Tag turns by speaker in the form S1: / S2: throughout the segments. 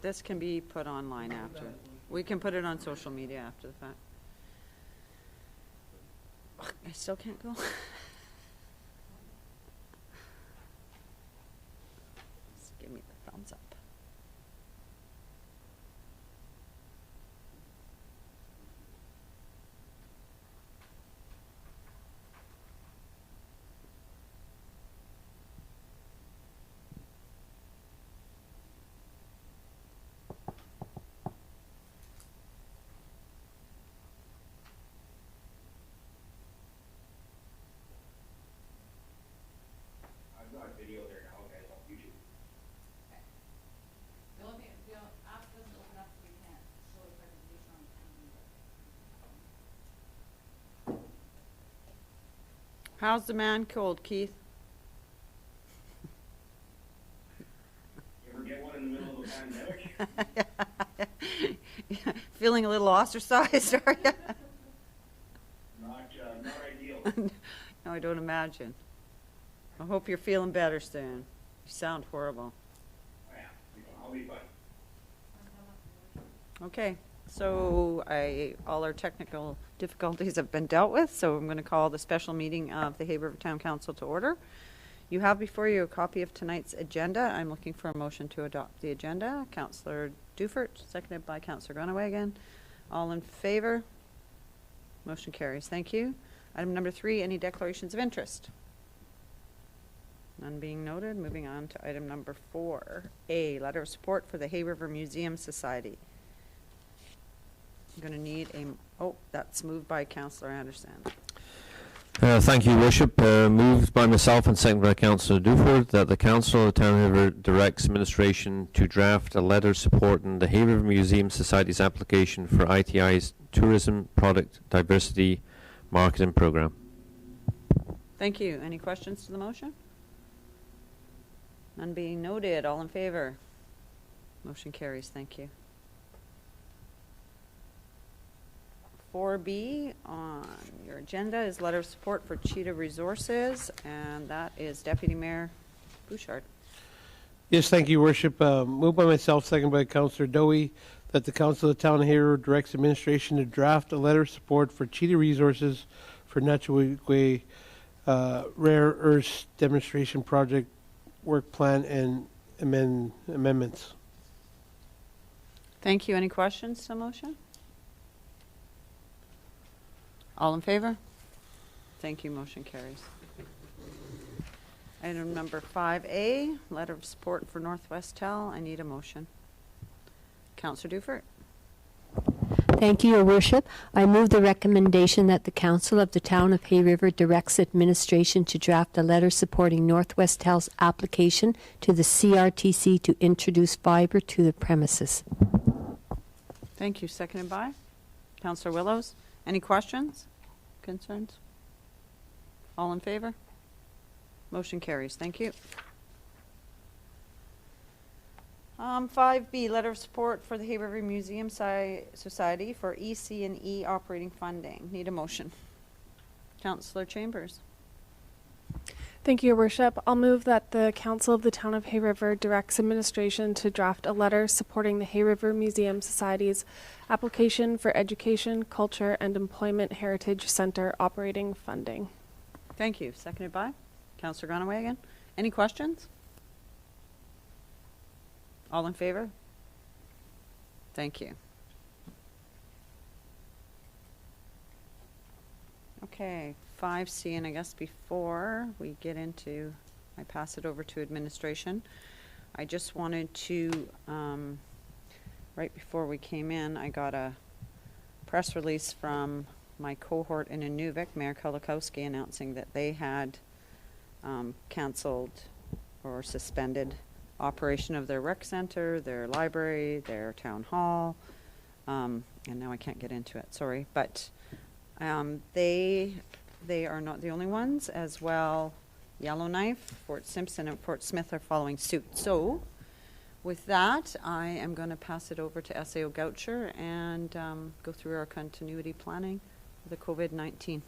S1: But this can be put online after. We can put it on social media after the fact. I still can't go. Just give me the thumbs up.
S2: I've got video there now, guys, on YouTube.
S3: The only thing, the app doesn't open up, so we can't show the presentation on TV.
S1: How's the man cold, Keith?
S2: You ever get one in the middle of a pandemic?
S1: Feeling a little ostracized, are you?
S2: Not ideal.
S1: No, I don't imagine. I hope you're feeling better soon. You sound horrible.
S2: Yeah, I'll be fine.
S1: Okay, so all our technical difficulties have been dealt with, so I'm going to call the special meeting of the Hay River Town Council to order. You have before you a copy of tonight's agenda. I'm looking for a motion to adopt the agenda. Councillor Dufert, seconded by Councillor Groenewegen. All in favor? Motion carries. Thank you. Item number 3, any declarations of interest? None being noted. Moving on to item number 4A, letter of support for the Hay River Museum Society. I'm going to need that's moved by Councillor Anderson.
S4: Thank you, Worship. Moved by myself and seconded by Councillor Duford that the Council of the Town of Hay River directs administration to draft a letter supporting the Hay River Museum Society's application for ITI's Tourism Product Diversity Marketing Programme.
S1: Thank you. Any questions to the motion? None being noted. All in favor? Motion carries. Thank you. 4B on your agenda is letter of support for Cheetah Resources, and that is Deputy Mayor Bouchard.
S5: Yes, thank you, Worship. Moved by myself, second by Councillor Dowie, that the Council of the Town of Hay River directs administration to draft a letter of support for Cheetah Resources for Natural Way Rare Earths Demonstration Project Work Plan and amendments.
S1: Thank you. Any questions to the motion? All in favor? Thank you. Motion carries. Item number 5A, letter of support for Northwest Tel. I need a motion. Councillor Dufert.
S6: Thank you, Your Worship. I move the recommendation that the Council of the Town of Hay River directs administration to draft a letter supporting Northwest Tel's application to the CRTC to introduce fibre to the premises.
S1: Thank you. Seconded by Councillor Willows. Any questions? Concerns? All in favor? Motion carries. Thank you. 5B, letter of support for the Hay River Museum Society for EC&E operating funding. Need a motion. Councillor Chambers.
S7: Thank you, Your Worship. I'll move that the Council of the Town of Hay River directs administration to draft a letter supporting the Hay River Museum Society's application for Education, Culture, and Employment Heritage Center operating funding.
S1: Thank you. Seconded by Councillor Groenewegen. Any questions? All in favor? Thank you. Okay, 5C, and I guess before we get into, I pass it over to administration, I just wanted to, right before we came in, I got a press release from my cohort in Inuvik, Mayor Kolakowski, announcing that they had canceled or suspended operation of their rec center, their library, their town hall, and now I can't get into it, sorry, but they are not the only ones. As well, Yellowknife, Fort Simpson, and Fort Smith are following suit. So with that, I am going to pass it over to SAO Goucher and go through our continuity planning for the COVID-19.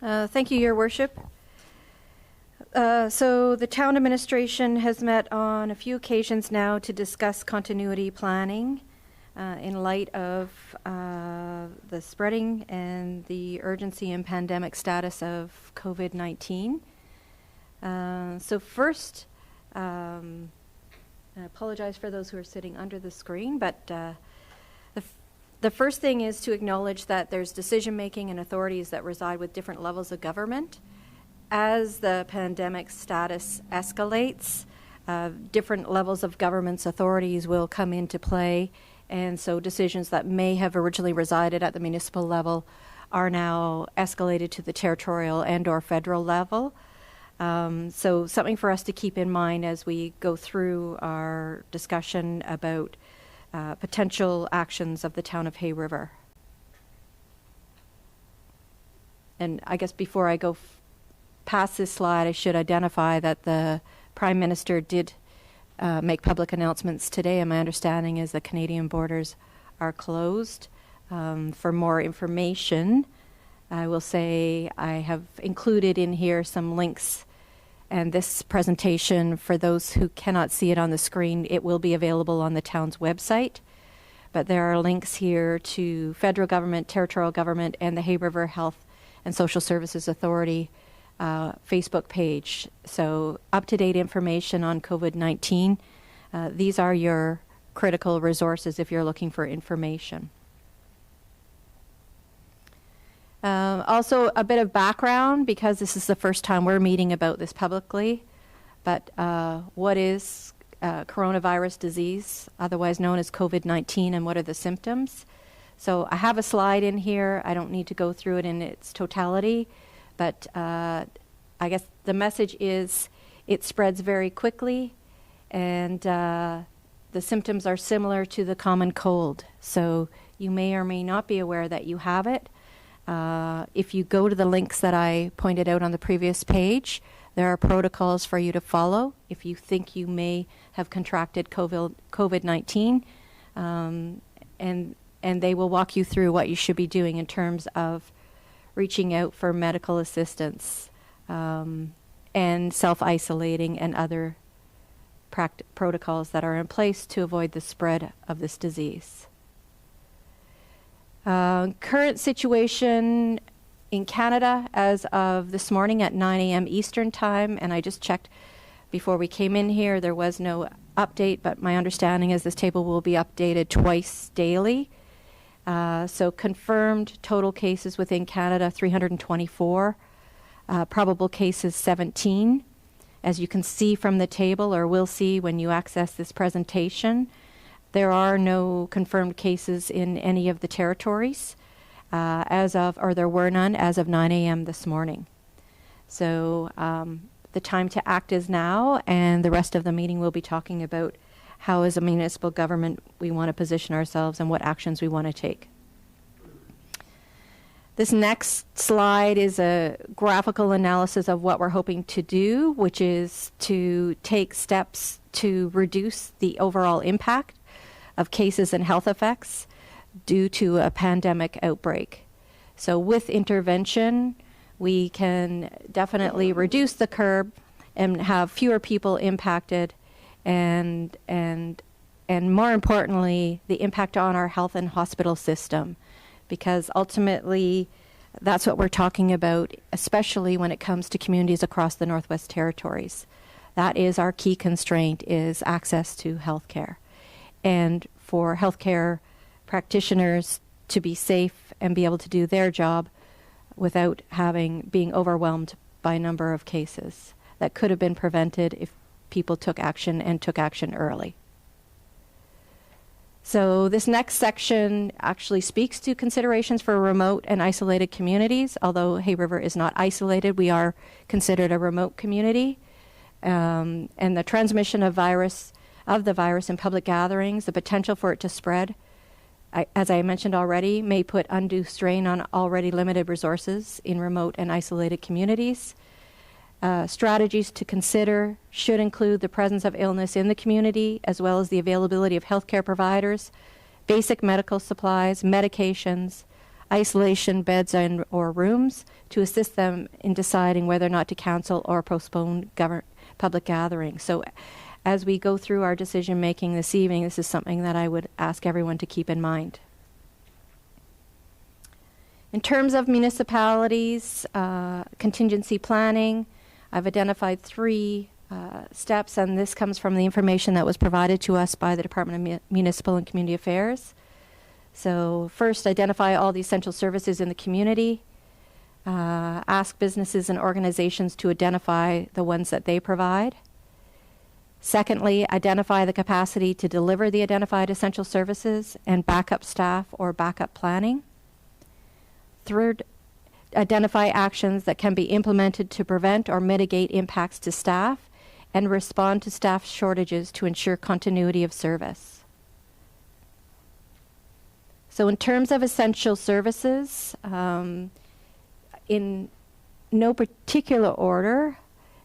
S8: Thank you, Your Worship. So the town administration has met on a few occasions now to discuss continuity planning in light of the spreading and the urgency and pandemic status of COVID-19. So first, I apologize for those who are sitting under the screen, but the first thing is to acknowledge that there's decision-making and authorities that reside with different levels of government. As the pandemic status escalates, different levels of government's authorities will come into play, and so decisions that may have originally resided at the municipal level are now escalated to the territorial and/or federal level. So something for us to keep in mind as we go through our discussion about potential actions of the town of Hay River. And I guess before I go past this slide, I should identify that the Prime Minister did make public announcements today, and my understanding is the Canadian borders are closed. For more information, I will say I have included in here some links, and this presentation, for those who cannot see it on the screen, it will be available on the town's website. But there are links here to federal government, territorial government, and the Hay River Health and Social Services Authority Facebook page. So up-to-date information on COVID-19. These are your critical resources if you're looking for information. Also, a bit of background, because this is the first time we're meeting about this publicly. But what is coronavirus disease, otherwise known as COVID-19, and what are the symptoms? So I have a slide in here. I don't need to go through it in its totality. But I guess the message is it spreads very quickly, and the symptoms are similar to the common cold. So you may or may not be aware that you have it. If you go to the links that I pointed out on the previous page, there are protocols for you to follow if you think you may have contracted COVID-19, and they will walk you through what you should be doing in terms of reaching out for medical assistance, and self-isolating and other protocols that are in place to avoid the spread of this disease. Current situation in Canada as of this morning at 9 a.m. Eastern Time, and I just checked before we came in here, there was no update, but my understanding is this table will be updated twice daily. So confirmed total cases within Canada, 324. Probable cases, 17. As you can see from the table, or will see when you access this presentation, there are no confirmed cases in any of the territories or there were none as of 9 a.m. this morning. So the time to act is now, and the rest of the meeting will be talking about how as a municipal government we want to position ourselves and what actions we want to take. This next slide is a graphical analysis of what we're hoping to do, which is to take steps to reduce the overall impact of cases and health effects due to a pandemic outbreak. So with intervention, we can definitely reduce the curve and have fewer people impacted, and more importantly, the impact on our health and hospital system, because ultimately that's what we're talking about, especially when it comes to communities across the Northwest Territories. That is our key constraint, is access to healthcare. And for healthcare practitioners to be safe and be able to do their job without being overwhelmed by a number of cases that could have been prevented if people took action and took action early. So this next section actually speaks to considerations for remote and isolated communities. Although Hay River is not isolated, we are considered a remote community. And the transmission of the virus in public gatherings, the potential for it to spread, as I mentioned already, may put undue strain on already limited resources in remote and isolated communities. Strategies to consider should include the presence of illness in the community, as well as the availability of healthcare providers, basic medical supplies, medications, isolation beds or rooms to assist them in deciding whether or not to cancel or postpone public gatherings. So as we go through our decision making this evening, this is something that I would ask everyone to keep in mind. In terms of municipalities, contingency planning, I've identified 3 steps, and this comes from the information that was provided to us by the Department of Municipal and Community Affairs. So first, identify all the essential services in the community. Ask businesses and organizations to identify the ones that they provide. Secondly, identify the capacity to deliver the identified essential services and backup staff or backup planning. Third, identify actions that can be implemented to prevent or mitigate impacts to staff and respond to staff shortages to ensure continuity of service. So in terms of essential services, in no particular order,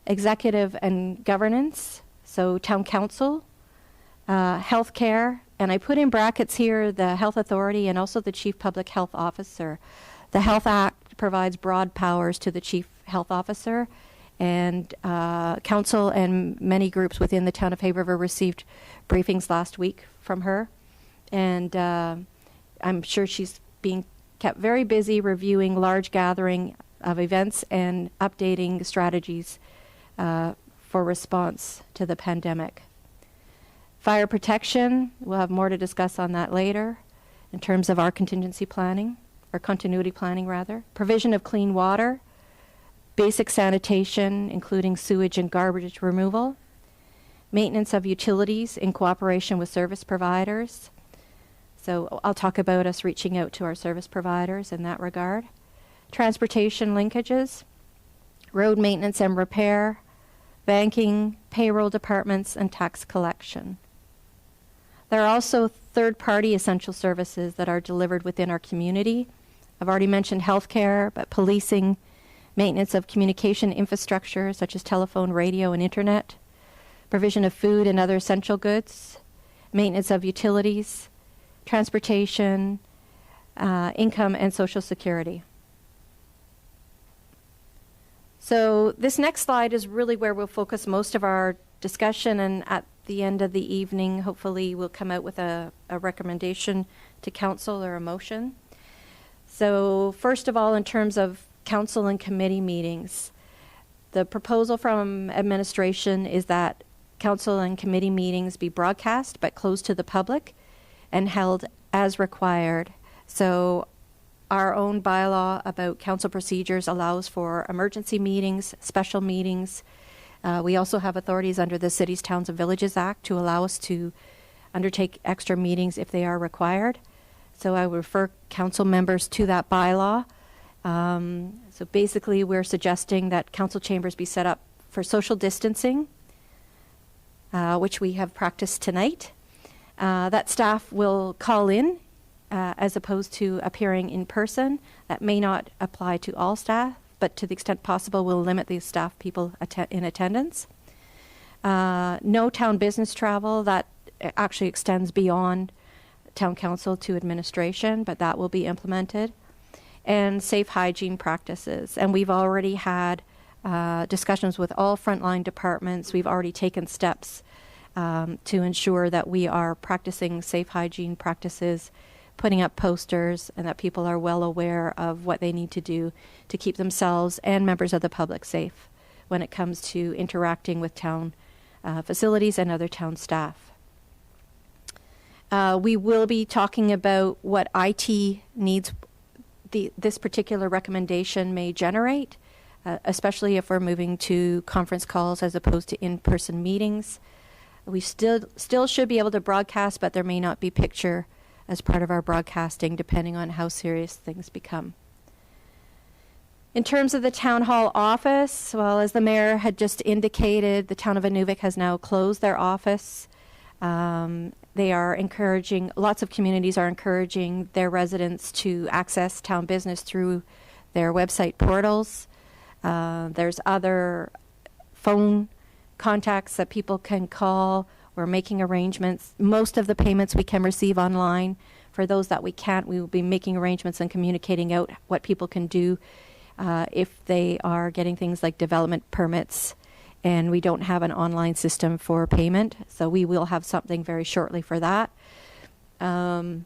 S8: executive and governance, so town council, healthcare, and I put in brackets here the health authority and also the chief public health officer. The Health Act provides broad powers to the chief health officer, and council and many groups within the town of Hay River received briefings last week from her, and I'm sure she's being kept very busy reviewing large gathering of events and updating strategies for response to the pandemic. Fire protection, we'll have more to discuss on that later in terms of our contingency planning, or continuity planning rather. Provision of clean water, basic sanitation, including sewage and garbage removal, maintenance of utilities in cooperation with service providers. So I'll talk about us reaching out to our service providers in that regard. Transportation linkages, road maintenance and repair, banking, payroll departments, and tax collection. There are also third-party essential services that are delivered within our community. I've already mentioned healthcare, but policing, maintenance of communication infrastructure such as telephone, radio, and internet, provision of food and other essential goods, maintenance of utilities, transportation, income, and social security. So this next slide is really where we'll focus most of our discussion, and at the end of the evening, hopefully we'll come out with a recommendation to council or a motion. So first of all, in terms of council and committee meetings, the proposal from administration is that council and committee meetings be broadcast but closed to the public and held as required. So our own bylaw about council procedures allows for emergency meetings, special meetings. We also have authorities under the Cities, Towns, and Villages Act to allow us to undertake extra meetings if they are required. So I would refer council members to that bylaw. So basically, we're suggesting that council chambers be set up for social distancing, which we have practiced tonight. That staff will call in as opposed to appearing in person. That may not apply to all staff, but to the extent possible, we'll limit the staff people in attendance. No town business travel. That actually extends beyond town council to administration, but that will be implemented. And safe hygiene practices. And we've already had discussions with all frontline departments. We've already taken steps to ensure that we are practicing safe hygiene practices, putting up posters, and that people are well aware of what they need to do to keep themselves and members of the public safe when it comes to interacting with town facilities and other town staff. We will be talking about what IT needs this particular recommendation may generate, especially if we're moving to conference calls as opposed to in-person meetings. We still should be able to broadcast, but there may not be picture as part of our broadcasting, depending on how serious things become. In terms of the town hall office, well, as the mayor had just indicated, the town of Inuvik has now closed their office. They are encouraging, lots of communities are encouraging their residents to access town business through their website portals. There's other phone contacts that people can call. We're making arrangements. Most of the payments we can receive online For those that we can't, we will be making arrangements and communicating out what people can do if they are getting things like development permits, and we don't have an online system for payment. So we will have something very shortly for that. Some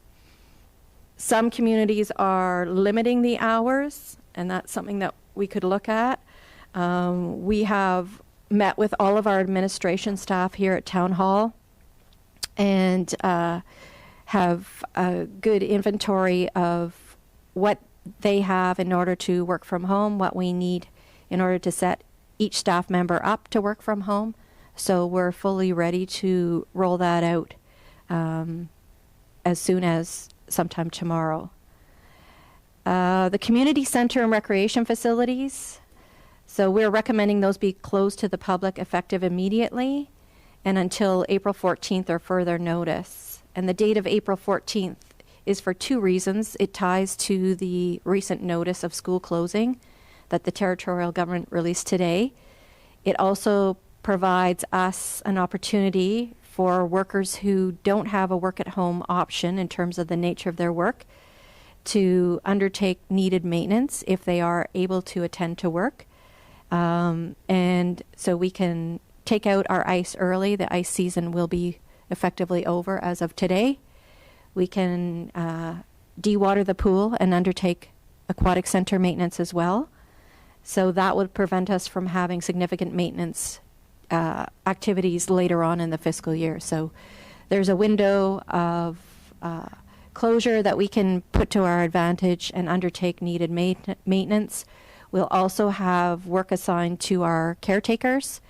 S8: communities are limiting the hours, and that's something that we could look at. We have met with all of our administration staff here at Town Hall and have a good inventory of what they have in order to work from home, what we need in order to set each staff member up to work from home. So we're fully ready to roll that out as soon as sometime tomorrow. The community center and recreation facilities, so we're recommending those be closed to the public effective immediately and until April 14th or further notice. And the date of April 14th is for two reasons. It ties to the recent notice of school closing that the territorial government released today. It also provides us an opportunity for workers who don't have a work-at-home option in terms of the nature of their work to undertake needed maintenance if they are able to attend to work. And so we can take out our ice early. The ice season will be effectively over as of today. We can de-water the pool and undertake aquatic center maintenance as well. So that would prevent us from having significant maintenance activities later on in the fiscal year. So there's a window of closure that we can put to our advantage and undertake needed maintenance. We'll also have work assigned to our caretakers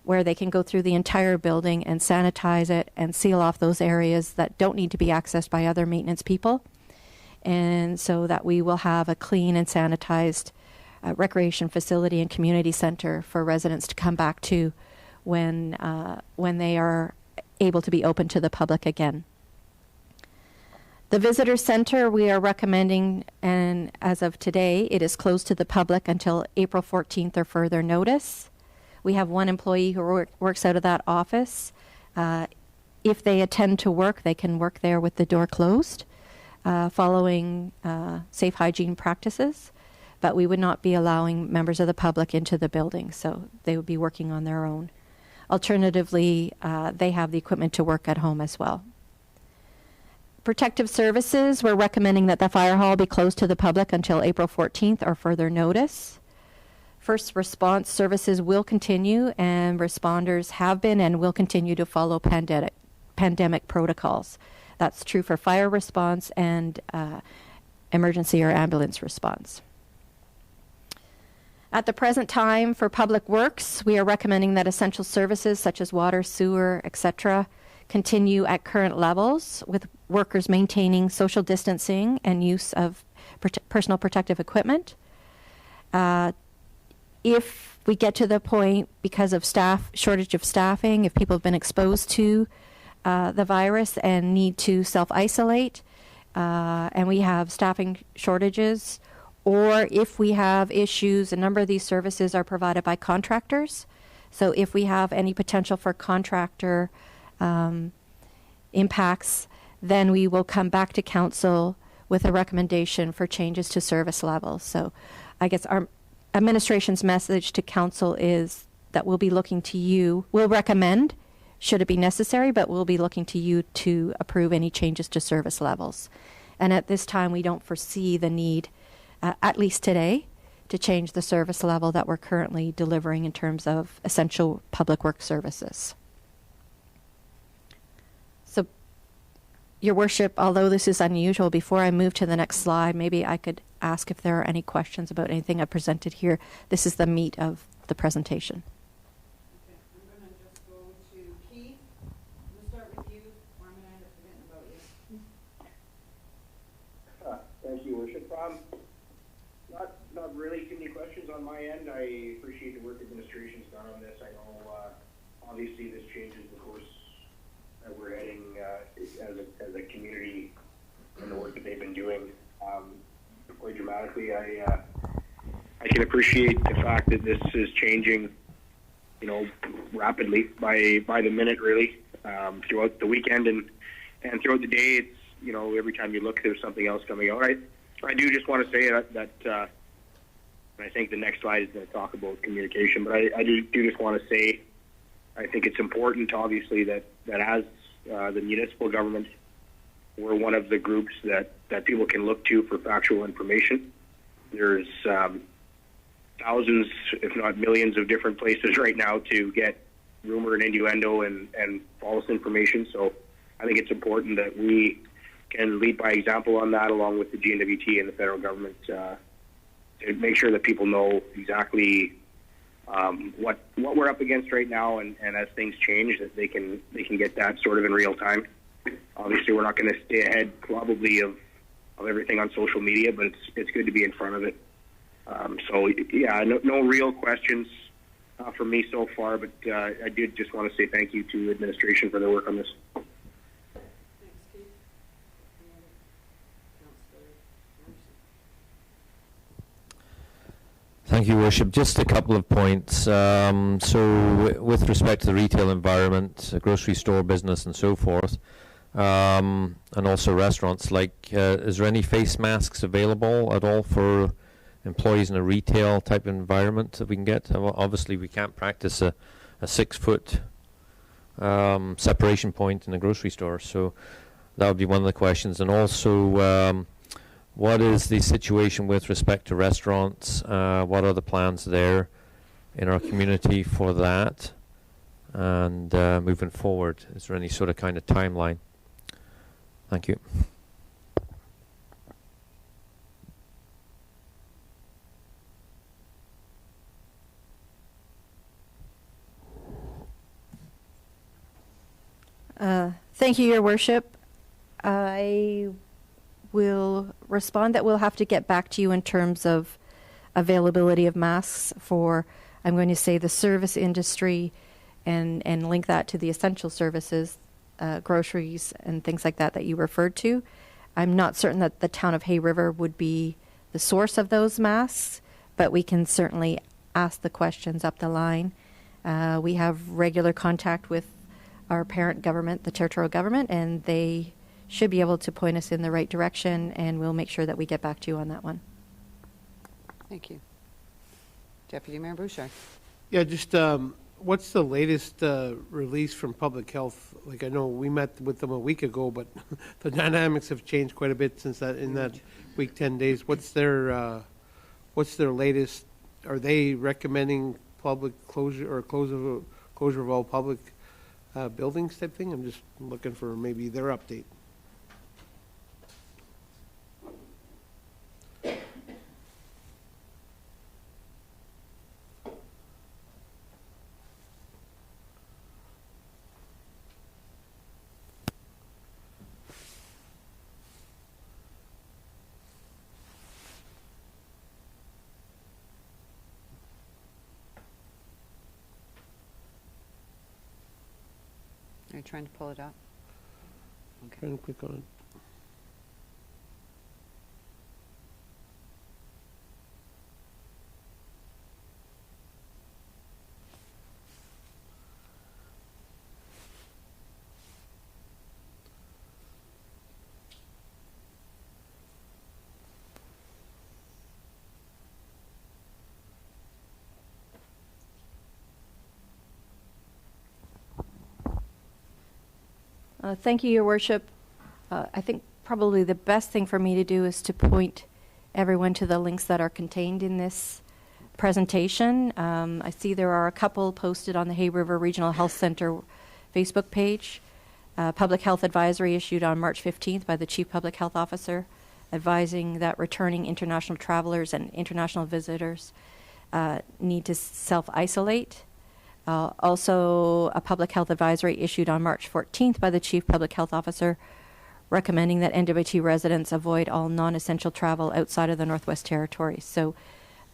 S8: where they can go through the entire building and sanitize it and seal off those areas that don't need to be accessed by other maintenance people. And so that we will have a clean and sanitized recreation facility and community center for residents to come back to when they are able to be open to the public again. The visitor center, we are recommending, and as of today, it is closed to the public until April 14th or further notice. We have one employee who works out of that office. If they attend to work, they can work there with the door closed, following safe hygiene practices. But we would not be allowing members of the public into the building, so they would be working on their own. Alternatively, they have the equipment to work at home as well. Protective services, we're recommending that the fire hall be closed to the public until April 14th or further notice. First response services will continue, and responders have been and will continue to follow pandemic protocols. That's true for fire response and emergency or ambulance response. At the present time, for public works, we are recommending that essential services such as water, sewer, etc., continue at current levels, with workers maintaining social distancing and use of personal protective equipment. If we get to the point, because of shortage of staffing, if people have been exposed to the virus and need to self-isolate, and we have staffing shortages, or if we have issues, a number of these services are provided by contractors. So if we have any potential for contractor impacts, then we will come back to council with a recommendation for changes to service levels. So I guess our administration's message to council is that we'll be looking to you, we'll recommend, should it be necessary, but we'll be looking to you to approve any changes to service levels. And at this time, we don't foresee the need, at least today, to change the service level that we're currently delivering in terms of essential public work services. So, Your Worship, although this is unusual, before I move to the next slide, maybe I could ask if there are any questions about anything I presented here. This is the meat of the presentation.
S1: Okay, I'm going to just go to Keith. I'm going to start with you, or I'm going to end up forgetting about you.
S2: Thank you, Worship. Not really too many questions on my end. I appreciate the work administration's done on this. I know, obviously, this changes the course that we're heading as a community and the work that they've been doing quite dramatically. I can appreciate the fact that this is changing, rapidly by the minute, really, throughout the weekend and throughout the day. every time you look, there's something else coming out. I do just want to say that and I think the next slide is going to talk about communication, but I do just want to say, I think it's important, obviously, that as the municipal government, we're one of the groups that people can look to for factual information. There's thousands, if not millions, of different places right now to get rumor and innuendo and false information. So I think it's important that we can lead by example on that, along with the GNWT and the federal government, to make sure that people know exactly what we're up against right now, and as things change, that they can get that sort of in real time. Obviously, we're not going to stay ahead probably of everything on social media, but it's good to be in front of it. So yeah, no real questions from me so far, but I did just want to say thank you to administration for their work on this.
S4: Thank you, Worship. Just a couple of points. So with respect to the retail environment, grocery store business and so forth, and also restaurants, is there any face masks available at all for employees in a retail type environment that we can get? Obviously, we can't practice a 6-foot separation point in a grocery store, so that would be one of the questions. And also, what is the situation with respect to restaurants? What are the plans there in our community for that? And moving forward, is there any sort of kind of timeline? Thank you.
S8: Thank you, Your Worship. I will respond that we'll have to get back to you in terms of availability of masks for, I'm going to say, the service industry, and link that to the essential services, groceries and things like that you referred to. I'm not certain that the town of Hay River would be the source of those masks, but we can certainly ask the questions up the line. We have regular contact with our parent government, the territorial government, and they should be able to point us in the right direction, and we'll make sure that we get back to you on that one.
S1: Thank you. Deputy Mayor Bouchard.
S5: Yeah, just what's the latest release from Public Health? I know we met with them a week ago, but the dynamics have changed quite a bit since that, in that week, 10 days. What's their latest? Are they recommending public closure or closure of all public buildings type thing? I'm just looking for maybe their update.
S1: Are you trying to pull it up? Okay.
S5: Trying to click on it.
S8: Thank you, Your Worship. I think probably the best thing for me to do is to point everyone to the links that are contained in this presentation. I see there are a couple posted on the Hay River Regional Health Center Facebook page. Public Health Advisory issued on March 15th by the Chief Public Health Officer, advising that returning international travelers and international visitors need to self-isolate. Also, a public health advisory issued on March 14th by the Chief Public Health Officer, recommending that NWT residents avoid all non-essential travel outside of the Northwest Territories. So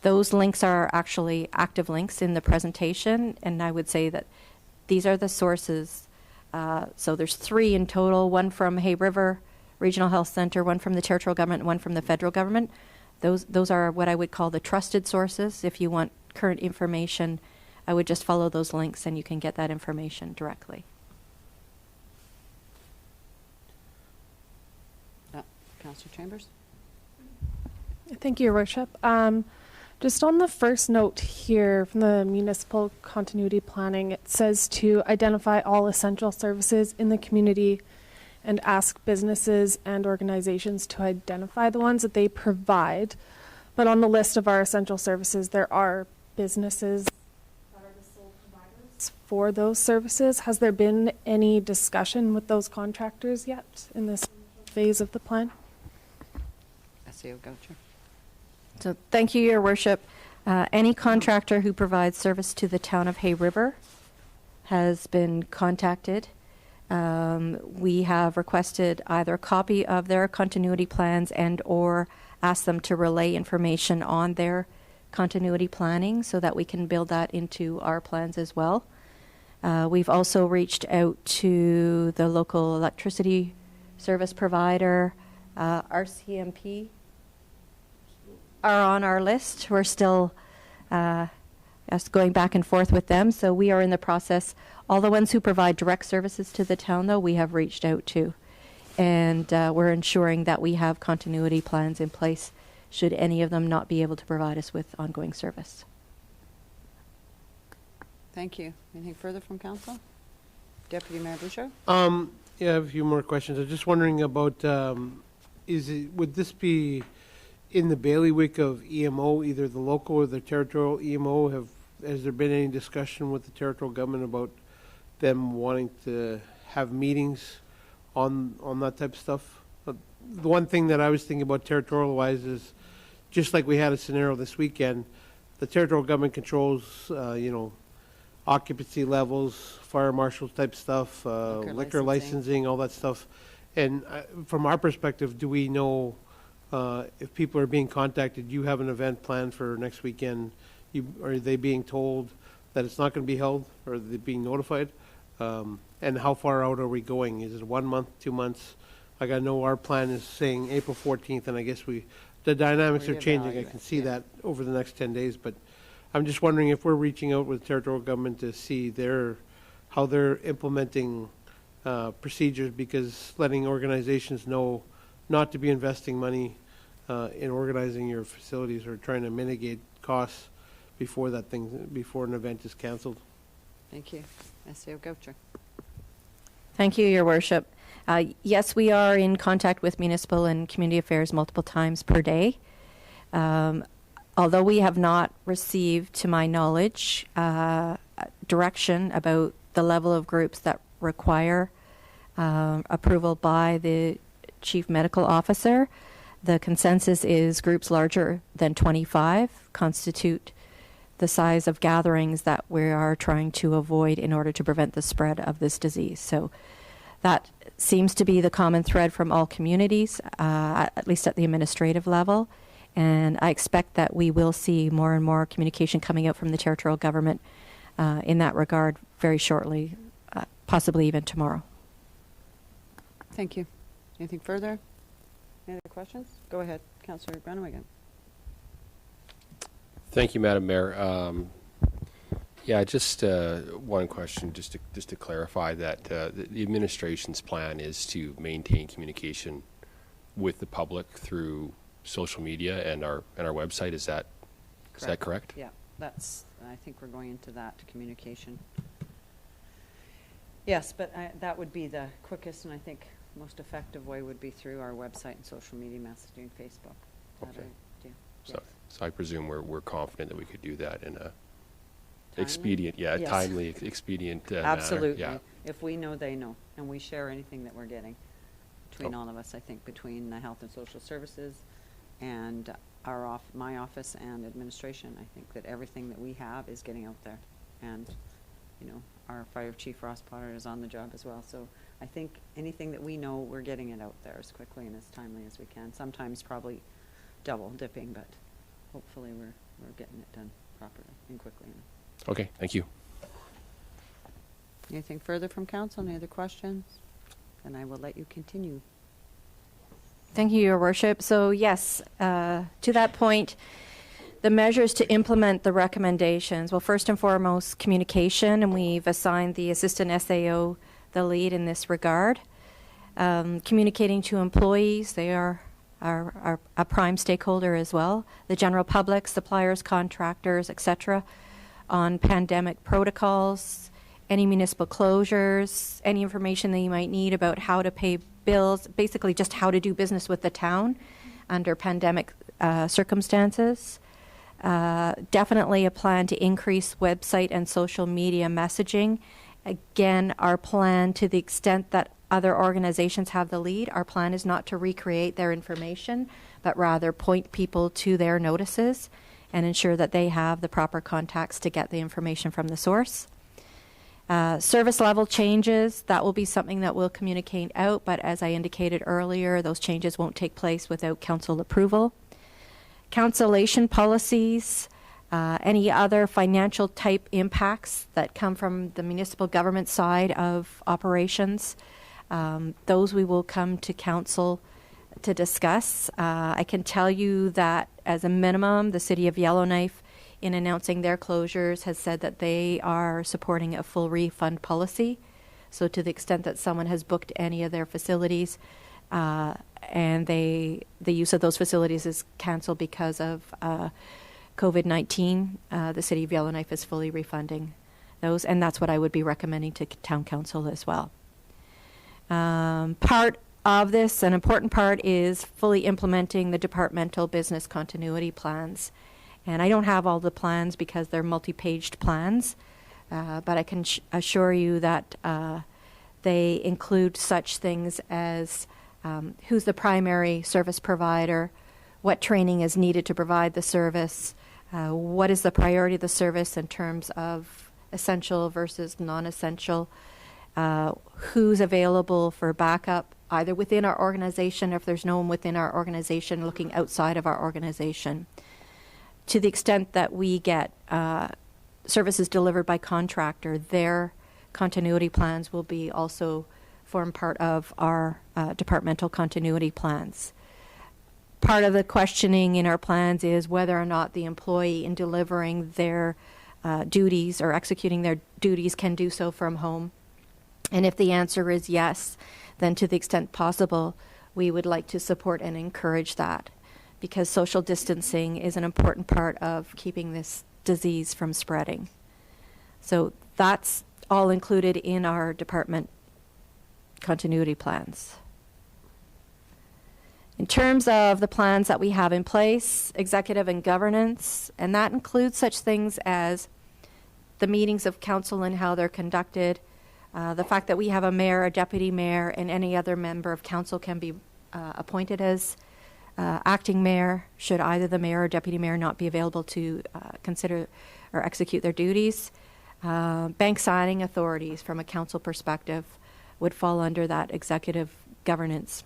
S8: those links are actually active links in the presentation, and I would say that these are the sources. So there's 3 in total, one from Hay River Regional Health Center, one from the territorial government, and one from the federal government. Those are what I would call the trusted sources. If you want current information, I would just follow those links and you can get that information directly.
S1: Councillor Chambers?
S7: Thank you, Your Worship. Just on the first note here from the municipal continuity planning, it says to identify all essential services in the community and ask businesses and organizations to identify the ones that they provide. But on the list of our essential services, there are businesses that are the sole providers for those services. Has there been any discussion with those contractors yet in this phase of the plan?
S1: SAO Goucher.
S8: So thank you, Your Worship. Any contractor who provides service to the town of Hay River has been contacted. We have requested either a copy of their continuity plans and or asked them to relay information on their continuity planning so that we can build that into our plans as well. We've also reached out to the local electricity service provider, RCMP are on our list. We're still going back and forth with them. So we are in the process. All the ones who provide direct services to the town, though, we have reached out to. And we're ensuring that we have continuity plans in place should any of them not be able to provide us with ongoing service.
S1: Thank you. Anything further from council? Deputy Mayor Boucher?
S5: Yeah, I have a few more questions. I was just wondering about, would this be in the bailiwick of EMO, either the local or the territorial EMO? Has there been any discussion with the territorial government about them wanting to have meetings on that type of stuff? The one thing that I was thinking about territorial-wise is, just like we had a scenario this weekend, the territorial government controls, occupancy levels, fire marshal type stuff, liquor licensing, all that stuff. And from our perspective, do we know if people are being contacted? You have an event planned for next weekend. Are they being told that it's not going to be held, or are they being notified? And how far out are we going? Is it 1 month, 2 months? Like, I know our plan is saying April 14th, and I guess the dynamics are changing. I can see that over the next 10 days, but I'm just wondering if we're reaching out with territorial government to see how they're implementing procedures, because letting organizations know not to be investing money in organizing your facilities or trying to mitigate costs before an event is canceled.
S1: Thank you. SAO Goucher?
S8: Thank you, Your Worship. Yes, we are in contact with municipal and community affairs multiple times per day. Although we have not received, to my knowledge, direction about the level of groups that require approval by the Chief Medical Officer, the consensus is groups larger than 25 constitute the size of gatherings that we are trying to avoid in order to prevent the spread of this disease. So that seems to be the common thread from all communities, at least at the administrative level. And I expect that we will see more and more communication coming out from the territorial government in that regard very shortly, possibly even tomorrow.
S1: Thank you. Anything further? Any other questions? Go ahead, Councillor Groenewegen.
S9: Thank you, Madam Mayor. Yeah, just one question, just to clarify that the administration's plan is to maintain communication with the public through social media and our website. Is that correct?
S1: Yeah, I think we're going into that communication. Yes, but that would be the quickest and I think most effective way would be through our website and social media messaging, Facebook.
S9: Okay.
S1: Yes.
S9: So I presume we're confident that we could do that in a
S1: Timely?
S9: expedient,
S1: Yes.
S9: timely, expedient manner.
S1: Absolutely.
S9: Yeah.
S1: If we know, they know, and we share anything that we're getting between all of us. I think between the Health and Social Services and my office and administration, I think that everything that we have is getting out there. And, our Fire Chief Ross Potter is on the job as well. So I think anything that we know, we're getting it out there as quickly and as timely as we can. Sometimes probably double dipping, but hopefully we're getting it done properly and quickly enough.
S9: Okay, thank you.
S1: Anything further from council? Any other questions? Then I will let you continue.
S8: Thank you, Your Worship. So yes, to that point, the measures to implement the recommendations, well, first and foremost, communication, and we've assigned the Assistant SAO the lead in this regard. Communicating to employees, they are are a prime stakeholder as well, the general public, suppliers, contractors, etc., on pandemic protocols, any municipal closures, any information that you might need about how to pay bills, basically just how to do business with the town under pandemic circumstances. Definitely a plan to increase website and social media messaging. Again, our plan, to the extent that other organizations have the lead, our plan is not to recreate their information, but rather point people to their notices and ensure that they have the proper contacts to get the information from the source. Service level changes, that will be something that we'll communicate out, but as I indicated earlier, those changes won't take place without council approval. Cancellation policies, any other financial type impacts that come from the municipal government side of operations, those we will come to council to discuss. I can tell you that as a minimum, the City of Yellowknife, in announcing their closures, has said that they are supporting a full refund policy. So to the extent that someone has booked any of their facilities and the use of those facilities is canceled because of COVID-19, the City of Yellowknife is fully refunding those, and that's what I would be recommending to Town Council as well. Part of this, an important part, is fully implementing the departmental business continuity plans. And I don't have all the plans because they're multi-paged plans, but I can assure you that they include such things as who's the primary service provider, what training is needed to provide the service, what is the priority of the service in terms of essential versus non-essential, who's available for backup, either within our organization or if there's no one within our organization, looking outside of our organization. To the extent that we get services delivered by contractor, their continuity plans will be also form part of our departmental continuity plans. Part of the questioning in our plans is whether or not the employee, in delivering their duties or executing their duties, can do so from home. And if the answer is yes, then to the extent possible, we would like to support and encourage that, because social distancing is an important part of keeping this disease from spreading. So that's all included in our department continuity plans. In terms of the plans that we have in place, executive and governance, and that includes such things as the meetings of council and how they're conducted, the fact that we have a mayor, a deputy mayor, and any other member of council can be appointed as acting mayor should either the mayor or deputy mayor not be available to consider or execute their duties. Bank signing authorities from a council perspective would fall under that executive governance.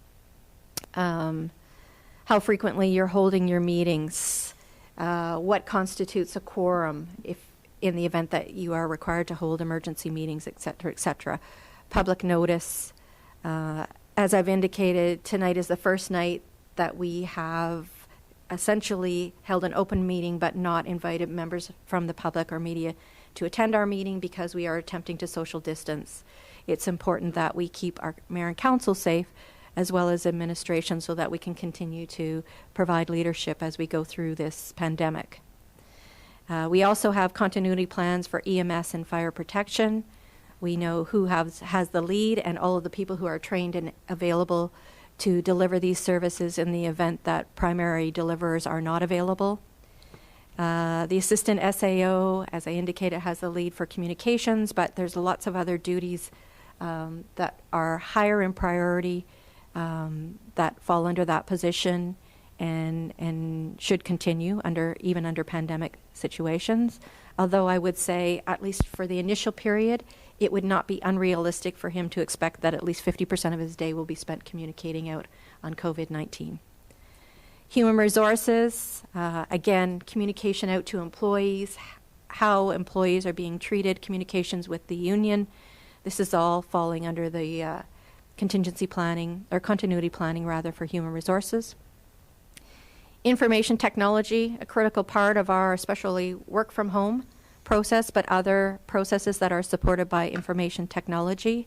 S8: How frequently you're holding your meetings, what constitutes a quorum if in the event that you are required to hold emergency meetings, et cetera, et cetera. Public notice. As I've indicated, tonight is the first night that we have essentially held an open meeting but not invited members from the public or media to attend our meeting because we are attempting to social distance. It's important that we keep our mayor and council safe as well as administration so that we can continue to provide leadership as we go through this pandemic. We also have continuity plans for EMS and fire protection. We know who has the lead and all of the people who are trained and available to deliver these services in the event that primary deliverers are not available. The assistant SAO, as I indicated, has the lead for communications, but there's lots of other duties that are higher in priority that fall under that position and should continue even under pandemic situations. Although I would say, at least for the initial period, it would not be unrealistic for him to expect that at least 50% of his day will be spent communicating out on COVID-19. Human resources, again, communication out to employees, how employees are being treated, communications with the union. This is all falling under the contingency planning, or continuity planning rather, for human resources. Information technology, a critical part of our especially work from home process, but other processes that are supported by information technology.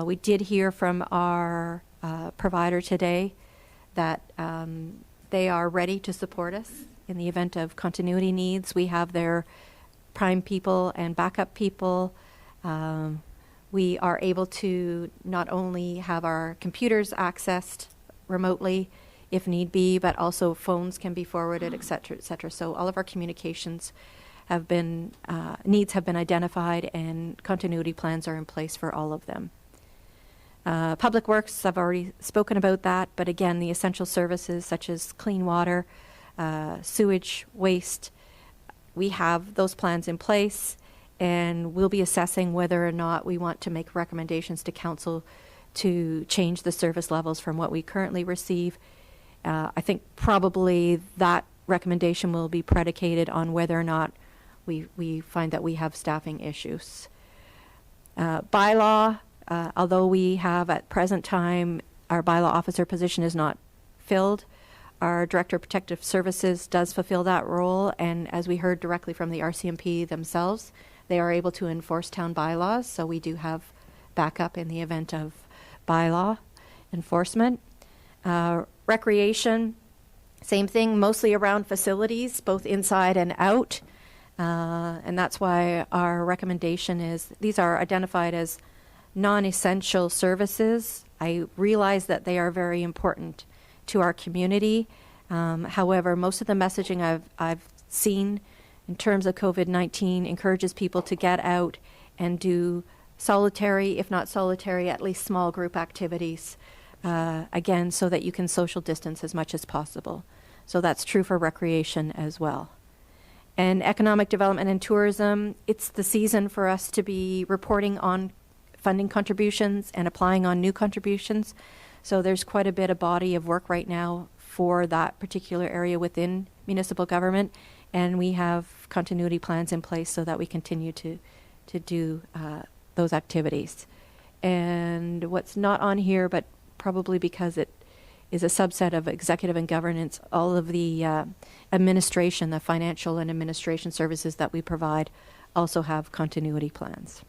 S8: We did hear from our provider today that they are ready to support us in the event of continuity needs. We have their prime people and backup people. We are able to not only have our computers accessed remotely if need be, but also phones can be forwarded, et cetera, et cetera. So all of our communications have been, needs have been identified, and continuity plans are in place for all of them. Public Works, I've already spoken about that, but again, the essential services such as clean water, sewage, waste, we have those plans in place, and we'll be assessing whether or not we want to make recommendations to council to change the service levels from what we currently receive. I think probably that recommendation will be predicated on whether or not we find that we have staffing issues. Bylaw, although we have at present time, our bylaw officer position is not filled, our Director of Protective Services does fulfill that role, and as we heard directly from the RCMP themselves, they are able to enforce town bylaws, so we do have backup in the event of bylaw enforcement. Recreation, same thing, mostly around facilities, both inside and out. And that's why our recommendation is, these are identified as non-essential services. I realize that they are very important to our community. However, most of the messaging I've seen in terms of COVID-19 encourages people to get out and do solitary, if not solitary, at least small group activities, again, so that you can social distance as much as possible. So that's true for recreation as well. And economic development and tourism, it's the season for us to be reporting on funding contributions and applying on new contributions. So there's quite a bit of body of work right now for that particular area within municipal government. And we have continuity plans in place so that we continue to do those activities. And what's not on here, but probably because it is a subset of executive and governance, all of the administration, the financial and administration services that we provide also have continuity plans.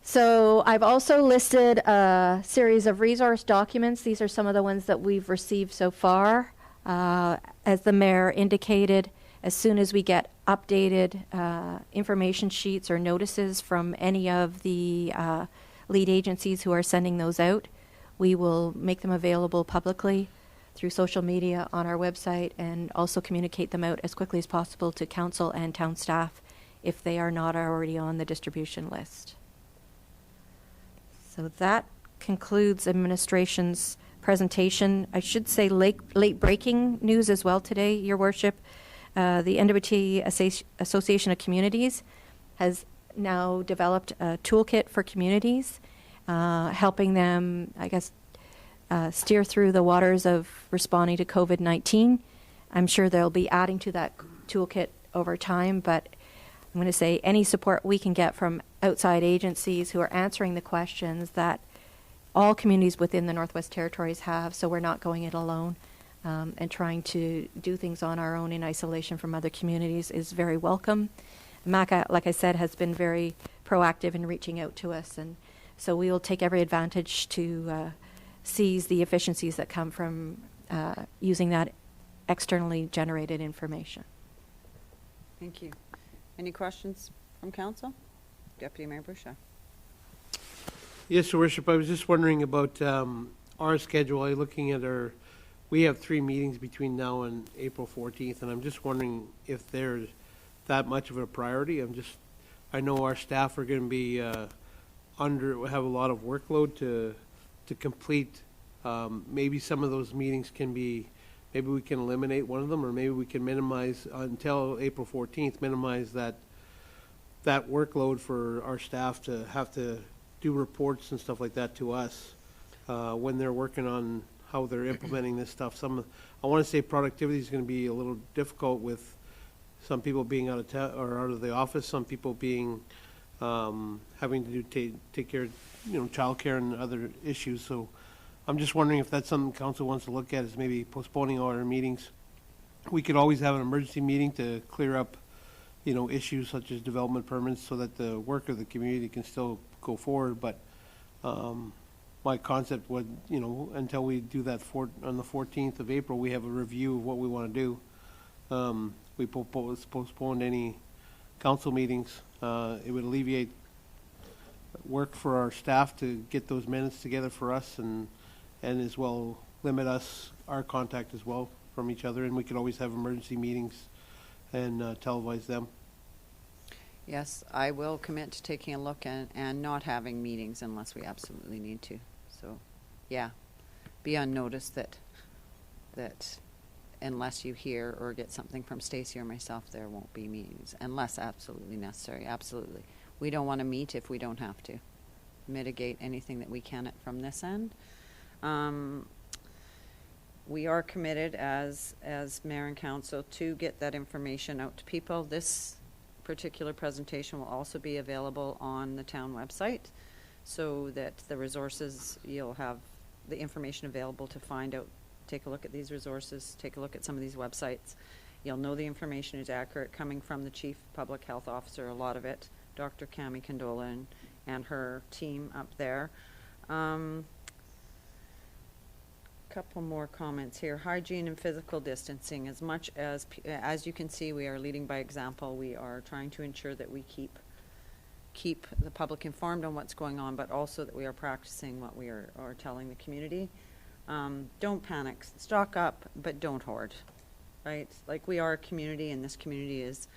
S8: So I've also listed a series of resource documents. These are some of the ones that we've received so far. As the mayor indicated, as soon as we get updated information sheets or notices from any of the lead agencies who are sending those out, we will make them available publicly through social media on our website, and also communicate them out as quickly as possible to council and town staff if they are not already on the distribution list. So that concludes administration's presentation. I should say late breaking news as well today, Your Worship. The NWT Association of Communities has now developed a toolkit for communities, helping them, I guess, steer through the waters of responding to COVID-19. I'm sure they'll be adding to that toolkit over time, but I'm going to say any support we can get from outside agencies who are answering the questions that all communities within the Northwest Territories have, so we're not going it alone, and trying to do things on our own in isolation from other communities is very welcome. MACA, like I said, has been very proactive in reaching out to us, and so we will take every advantage to seize the efficiencies that come from using that externally generated information.
S1: Thank you. Any questions from council? Deputy Mayor Boucher.
S5: Yes, Your Worship, I was just wondering about our schedule. I'm looking at we have 3 meetings between now and April 14th, and I'm just wondering if there's that much of a priority. I know our staff are going to be have a lot of workload to complete. Maybe some of those meetings can be, maybe we can eliminate one of them, or maybe we can minimize until April 14th, minimize that workload for our staff to have to do reports and stuff like that to us when they're working on how they're implementing this stuff. I want to say productivity is going to be a little difficult with some people being out of town or out of the office, some people being having to take care of childcare and other issues. So I'm just wondering if that's something council wants to look at, is maybe postponing all our meetings. We could always have an emergency meeting to clear up issues such as development permits so that the work of the community can still go forward. But my concept would, until we do that on the 14th of April, we have a review of what we want to do. We postponed any council meetings. It would alleviate work for our staff to get those minutes together for us, and as well limit our contact as well from each other, and we could always have emergency meetings and televise them.
S1: Yes, I will commit to taking a look and not having meetings unless we absolutely need to. So, yeah, be on notice that unless you hear or get something from Stacy or myself, there won't be meetings unless absolutely necessary. Absolutely. We don't want to meet if we don't have to. Mitigate anything that we can from this end. We are committed as mayor and council to get that information out to people. This particular presentation will also be available on the town website, so that the resources, you'll have the information available to find out, take a look at these resources, take a look at some of these websites. You'll know the information is accurate, coming from the Chief Public Health Officer, a lot of it, Dr. Cami Condola and her team up there. Couple more comments here. Hygiene and physical distancing. As much as you can see, we are leading by example. We are trying to ensure that we keep the public informed on what's going on, but also that we are practicing what we are telling the community. Don't panic. Stock up, but don't hoard. Right? Like, we are a community, and this community is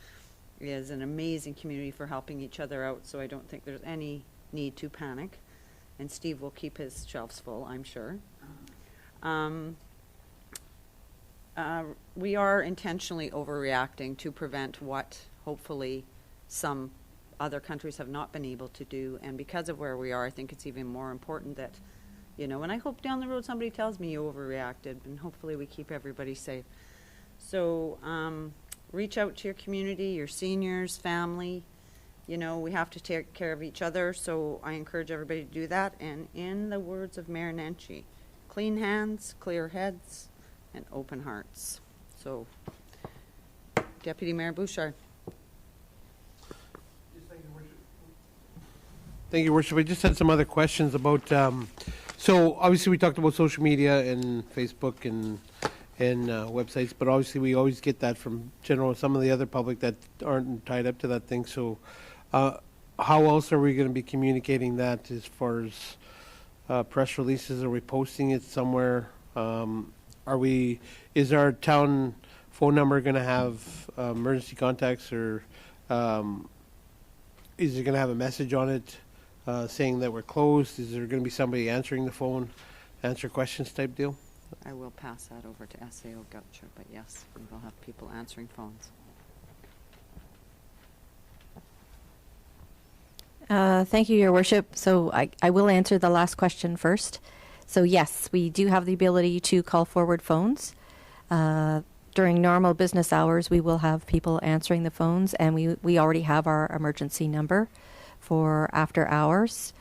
S1: an amazing community for helping each other out. So I don't think there's any need to panic. And Steve will keep his shelves full, I'm sure. We are intentionally overreacting to prevent what hopefully some other countries have not been able to do, and because of where we are, I think it's even more important that, and I hope down the road somebody tells me you overreacted, and hopefully we keep everybody safe. So reach out to your community, your seniors, family. We have to take care of each other, so I encourage everybody to do that. And in the words of Mayor Nenshi, clean hands, clear heads, and open hearts. So, Deputy Mayor Bouchard.
S5: Thank you, Worship. I just had some other questions about, so obviously we talked about social media and Facebook and websites, but obviously we always get that from some of the other public that aren't tied up to that thing. So how else are we going to be communicating that as far as press releases? Are we posting it somewhere? Is our town phone number going to have emergency contacts, or is it going to have a message on it saying that we're closed? Is there going to be somebody answering the phone, answer questions type deal?
S1: I will pass that over to SAO Goucher, but yes, we will have people answering phones.
S8: Thank you, Your Worship. So I will answer the last question first. So yes, we do have the ability to call forward phones. During normal business hours, we will have people answering the phones, and we already have our emergency number for after hours.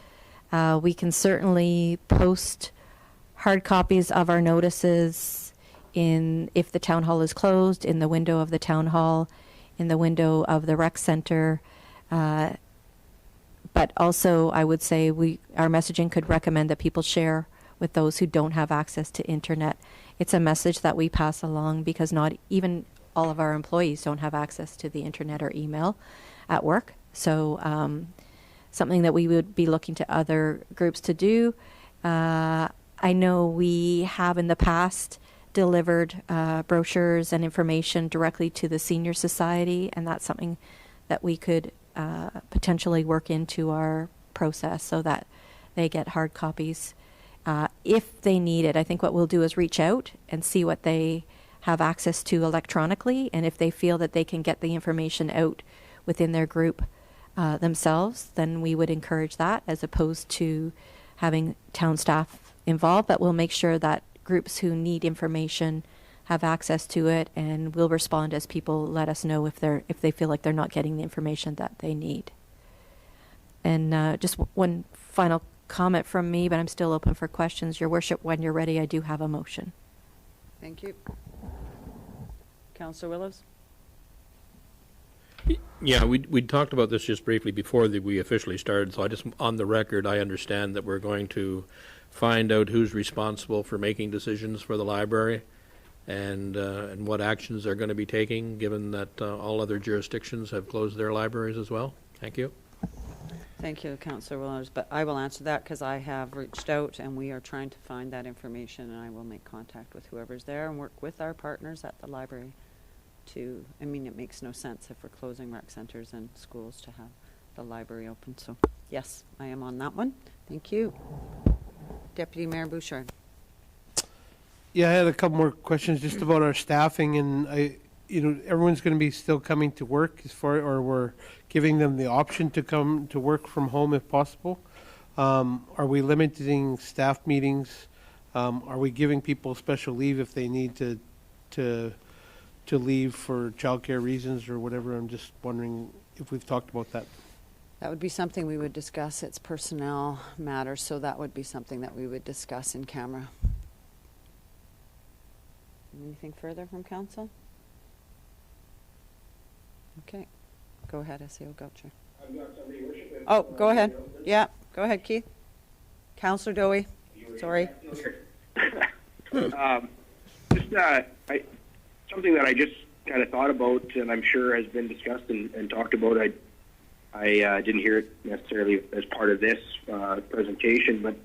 S8: We can certainly post hard copies of our notices if the town hall is closed, in the window of the town hall, in the window of the rec center. But also, I would say our messaging could recommend that people share with those who don't have access to internet. It's a message that we pass along because not even all of our employees don't have access to the internet or email at work. So something that we would be looking to other groups to do. I know we have in the past delivered brochures and information directly to the Senior Society, and that's something that we could potentially work into our process so that they get hard copies if they need it. I think what we'll do is reach out and see what they have access to electronically, and if they feel that they can get the information out within their group themselves, then we would encourage that as opposed to having town staff involved. But we'll make sure that groups who need information have access to it, and we'll respond as people let us know if they feel like they're not getting the information that they need. And just one final comment from me, but I'm still open for questions. Your Worship, when you're ready, I do have a motion.
S1: Thank you. Councillor Willows?
S10: Yeah, we talked about this just briefly before we officially started, so on the record, I understand that we're going to find out who's responsible for making decisions for the library and what actions they're going to be taking, given that all other jurisdictions have closed their libraries as well. Thank you.
S1: Thank you, Councillor Willers, but I will answer that because I have reached out and we are trying to find that information, and I will make contact with whoever's there and work with our partners at the library to, I mean, it makes no sense if we're closing rec centers and schools to have the library open. So yes, I am on that one. Thank you. Deputy Mayor Bouchard.
S5: Yeah, I had a couple more questions just about our staffing, and everyone's going to be still coming to work or we're giving them the option to come to work from home if possible. Are we limiting staff meetings? Are we giving people special leave if they need to leave for childcare reasons or whatever? I'm just wondering if we've talked about that.
S1: That would be something we would discuss. It's personnel matters, so that would be something that we would discuss in camera. Anything further from council? Okay. Go ahead, SAO Goucher.
S2: I've got somebody, Your Worship.
S1: Oh, go ahead. Yeah, go ahead, Keith. Councillor Dowie. Sorry.
S2: Something that I just kind of thought about, and I'm sure has been discussed and talked about. I didn't hear it necessarily as part of this presentation, but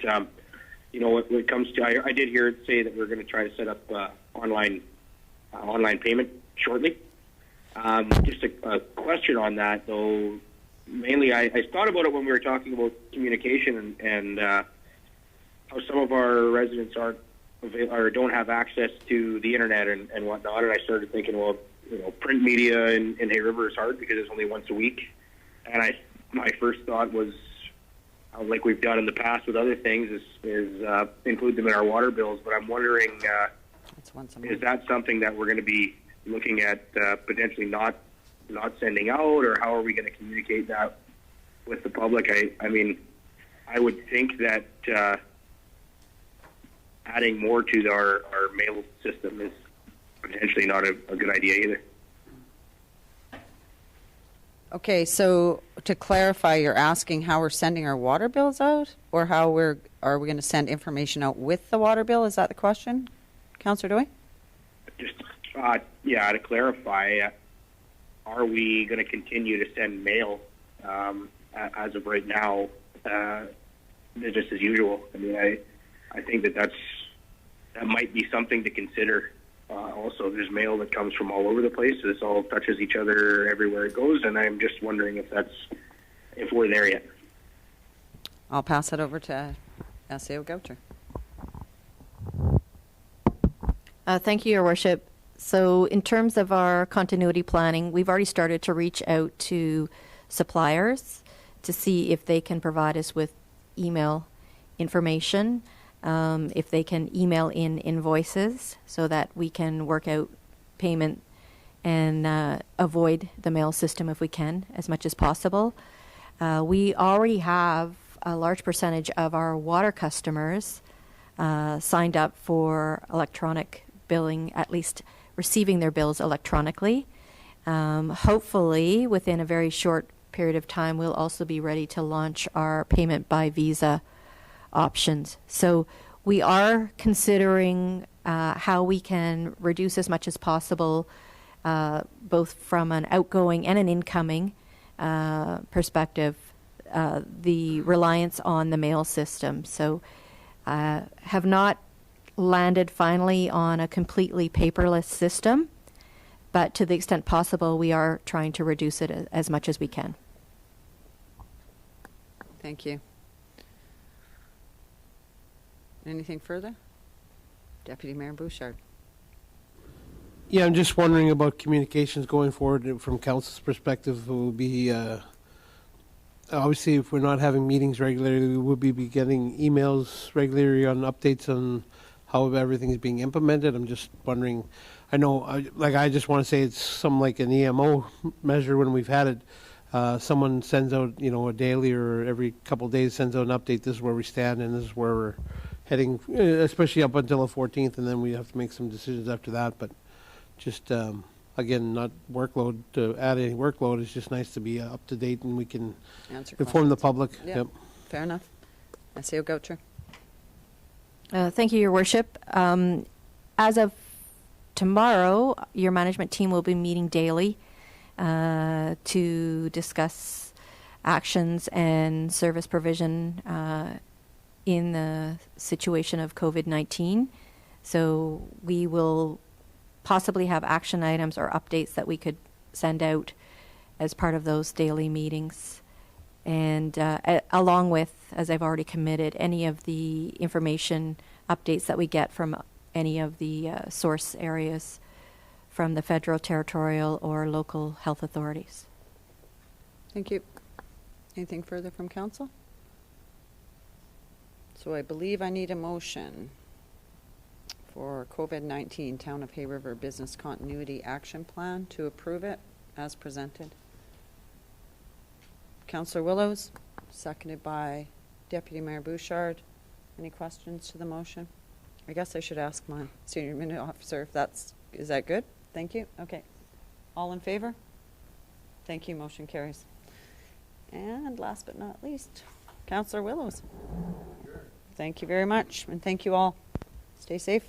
S2: when it comes to, I did hear it say that we're going to try to set up online payment shortly. Just a question on that, though. Mainly, I thought about it when we were talking about communication and how some of our residents don't have access to the internet and whatnot. And I started thinking, well, print media in Hay River is hard because it's only once a week. And my first thought was, like we've done in the past with other things, is include them in our water bills. But I'm wondering, is that something that we're going to be looking at potentially not sending out, or how are we going to communicate that with the public? I mean, I would think that adding more to our mail system is potentially not a good idea either.
S1: Okay, so to clarify, you're asking how we're sending our water bills out, or are we going to send information out with the water bill? Is that the question, Councillor Dowie?
S2: Just to clarify, are we going to continue to send mail as of right now, just as usual? I mean, I think that might be something to consider. Also, there's mail that comes from all over the place. This all touches each other everywhere it goes, and I'm just wondering if we're there yet.
S1: I'll pass it over to SAO Goucher.
S8: Thank you, Your Worship. So in terms of our continuity planning, we've already started to reach out to suppliers to see if they can provide us with email information, if they can email in invoices so that we can work out payment and avoid the mail system if we can, as much as possible. We already have a large percentage of our water customers signed up for electronic billing, at least receiving their bills electronically. Hopefully, within a very short period of time, we'll also be ready to launch our payment by Visa options. So we are considering how we can reduce as much as possible, both from an outgoing and an incoming perspective, the reliance on the mail system. So have not landed finally on a completely paperless system, but to the extent possible, we are trying to reduce it as much as we can.
S1: Thank you. Anything further? Deputy Mayor Bouchard.
S5: Yeah, I'm just wondering about communications going forward from council's perspective. It will be obviously, if we're not having meetings regularly, we will be getting emails regularly on updates on how everything is being implemented. I'm just wondering. I know, I just want to say it's some like an EMO measure when we've had it. Someone sends out, a daily or every couple of days sends out an update. This is where we stand and this is where we're heading, especially up until the 14th, and then we have to make some decisions after that. But just, again, not workload to add any workload. It's just nice to be up to date and we can inform the public.
S1: Yeah, fair enough. SAO Goucher.
S8: Thank you, Your Worship. As of tomorrow, your management team will be meeting daily to discuss actions and service provision in the situation of COVID-19. So we will possibly have action items or updates that we could send out as part of those daily meetings. And along with, as I've already committed, any of the information updates that we get from any of the source areas from the federal, territorial, or local health authorities.
S1: Thank you. Anything further from council? So I believe I need a motion for COVID-19 Town of Hay River Business Continuity Action Plan to approve it as presented. Councillor Willows, seconded by Deputy Mayor Bouchard. Any questions to the motion? I guess I should ask my senior admin officer if is that good? Thank you. Okay. All in favor? Thank you. Motion carries. And last but not least, Councillor Willows. Thank you very much, and thank you all. Stay safe.